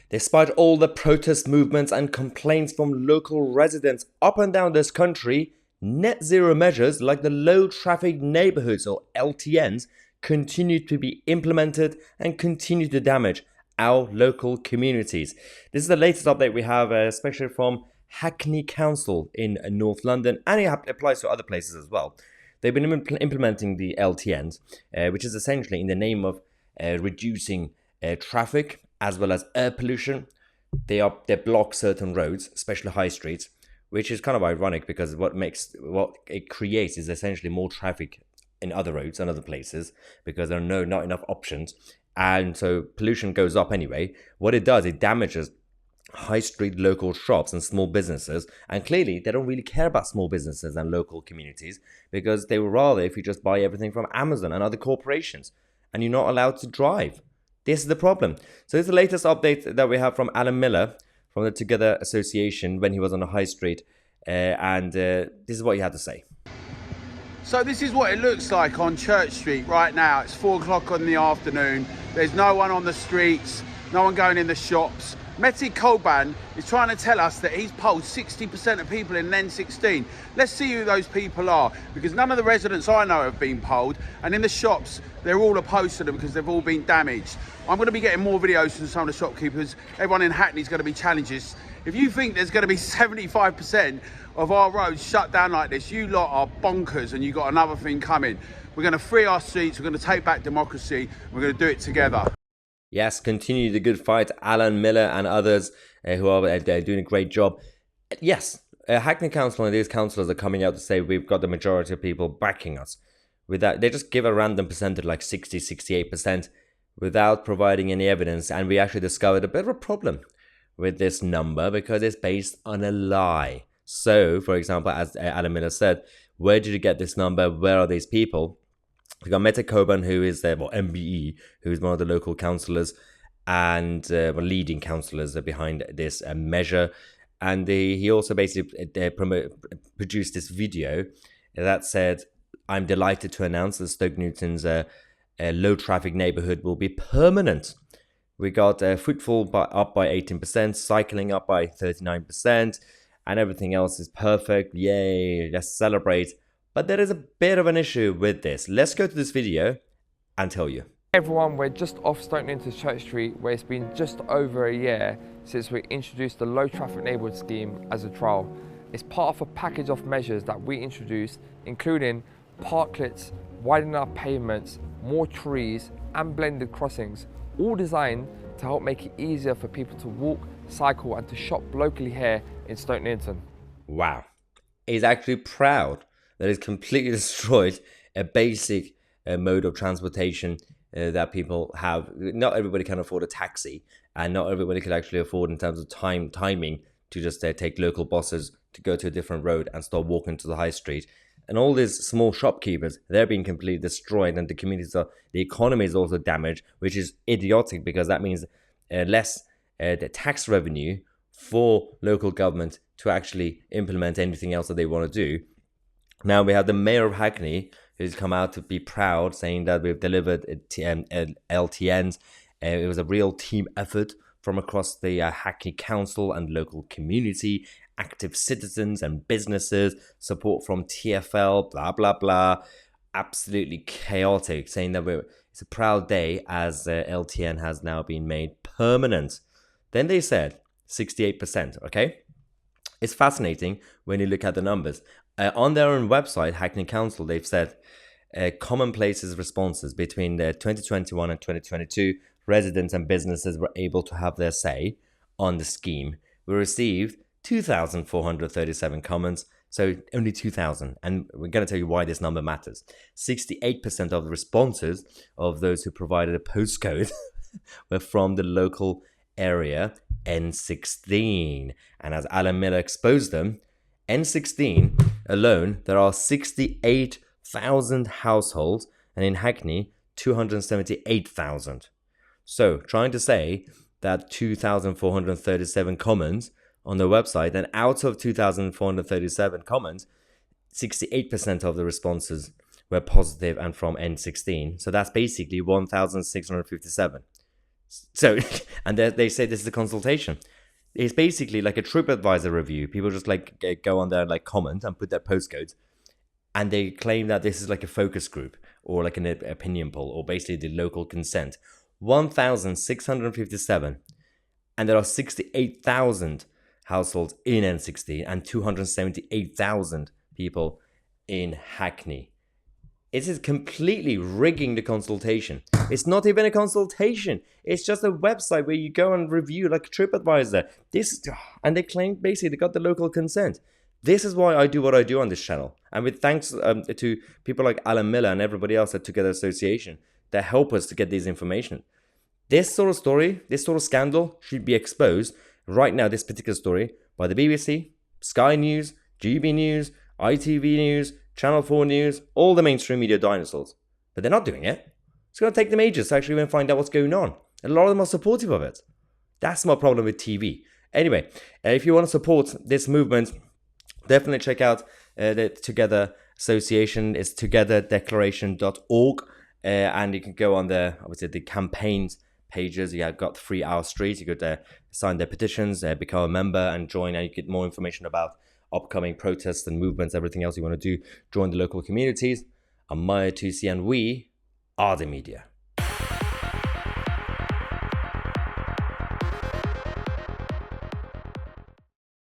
Despite all the protest movements and complaints from local residents up and down this country, net zero measures like the low traffic neighborhoods or LTNs continue to be implemented and continue to damage our local communities. This is the latest update we have, especially from Hackney Council in North London, and it applies to other places as well. They've been implementing the LTNs, which is essentially in the name of reducing traffic as well as air pollution. They block certain roads, especially high streets, which is kind of ironic because what it creates is essentially more traffic in other roads and other places because there are not enough options, and so pollution goes up anyway. What it does, it damages high street local shops and small businesses, and clearly they don't really care about small businesses and local communities because they would rather if you just buy everything from Amazon and other corporations and you're not allowed to drive. This is the problem. So this is the latest update that we have from Alan Miller from the Together Association when he was on the high street, and this is what he had to say. So this is what it looks like on Church Street right now. It's 4 o'clock in the afternoon. There's no one on the streets, no one going in the shops. Mehdi Koban is trying to tell us that he's polled 60% of people in N16. Let's see who those people are, because none of the residents I know have been polled, and in the shops, they're all opposed to them because they've all been damaged. I'm going to be getting more videos from some of the shopkeepers. Everyone in Hackney is going to be challenges. If you think there's going to be 75% of our roads shut down like this, you lot are bonkers and you've got another thing coming. We're going to free our streets, we're going to take back democracy, we're going to do it together. Yes, continue the good fight, Alan Miller and others who are doing a great job. Yes, Hackney Council and these councillors are coming out to say we've got the majority of people backing us. With that, they just give a random percentage like 60, 68% without providing any evidence. And we actually discovered a bit of a problem with this number because it's based on a lie. So, for example, as Alan Miller said, where did you get this number? Where are these people? We got Mehdi Koban, who is MBE, who is one of the local councillors and leading councillors behind this measure. And he also basically produced this video that said, I'm delighted to announce that Stoke Newton's low traffic neighbourhood will be permanent. We got footfall up by 18%, cycling up by 39%, and everything else is perfect. Yay, let's celebrate. But there is a bit of an issue with this. Let's go to this video and tell you. Hey everyone, we're just off Stoke Newton Church Street, where it's been just over a year since we introduced the low traffic neighbourhood scheme as a trial. It's part of a package of measures that we introduced, including parklets, widening our pavements, more trees and blended crossings, all designed to help make it easier for people to walk, cycle and to shop locally here in Stoke Newton. Wow. He's actually proud that he's completely destroyed a basic mode of transportation that people have. Not everybody can afford a taxi, and not everybody can actually afford in terms of timing to just take local buses to go to a different road and start walking to the high street. And all these small shopkeepers, they're being completely destroyed, and the economy is also damaged, which is idiotic because that means less the tax revenue for local government to actually implement anything else that they want to do. Now we have the mayor of Hackney who's come out to be proud, saying that we've delivered LTNs. It was a real team effort from across the Hackney Council and local community, active citizens and businesses, support from TfL, blah, blah, blah. Absolutely chaotic, saying that it's a proud day as LTN has now been made permanent. Then they said 68%, okay? It's fascinating when you look at the numbers. On their own website, Hackney Council, they've said commonplaces responses between 2021 and 2022, residents and businesses were able to have their say on the scheme. We received 2,437 comments, so only 2,000. And we're going to tell you why this number matters. 68% of the responses of those who provided a postcode were from the local area N16. And as Alan Miller exposed them, N16 alone, there are 68,000 households, and in Hackney, 278,000. So, trying to say that 2,437 comments on the website, and out of 2,437 comments, 68% of the responses were positive and from N16. So that's basically 1,657. So, and they say this is a consultation. It's basically like a TripAdvisor review. People just like go on there and like comment and put their postcodes, and they claim that this is like a focus group or like an opinion poll or basically the local consent. 1,657, and there are 68,000 households in N16 and 278,000 people in Hackney. It is completely rigging the consultation. It's not even a consultation. It's just a website where you go and review like TripAdvisor. And they claim basically they got the local consent. This is why I do what I do on this channel. And with thanks to people like Alan Miller and everybody else at Together Association that help us to get this information. This sort of story, this sort of scandal should be exposed right now, this particular story, by the BBC, Sky News, GB News, ITV News, Channel 4 News, all the mainstream media dinosaurs. But they're not doing it. It's going to take them ages to actually go and find out what's going on. And a lot of them are supportive of it. That's my problem with TV. Anyway, if you want to support this movement, definitely check out the Together Association. It's togetherdeclaration.org. And you can go on the, obviously, the campaigns pages. You have got 3 Hour Street. You could sign their petitions, become a member and join, and you get more information about upcoming protests and movements, everything else you want to do. Join the local communities. I'm Mahyar, Tousi, and we are the media.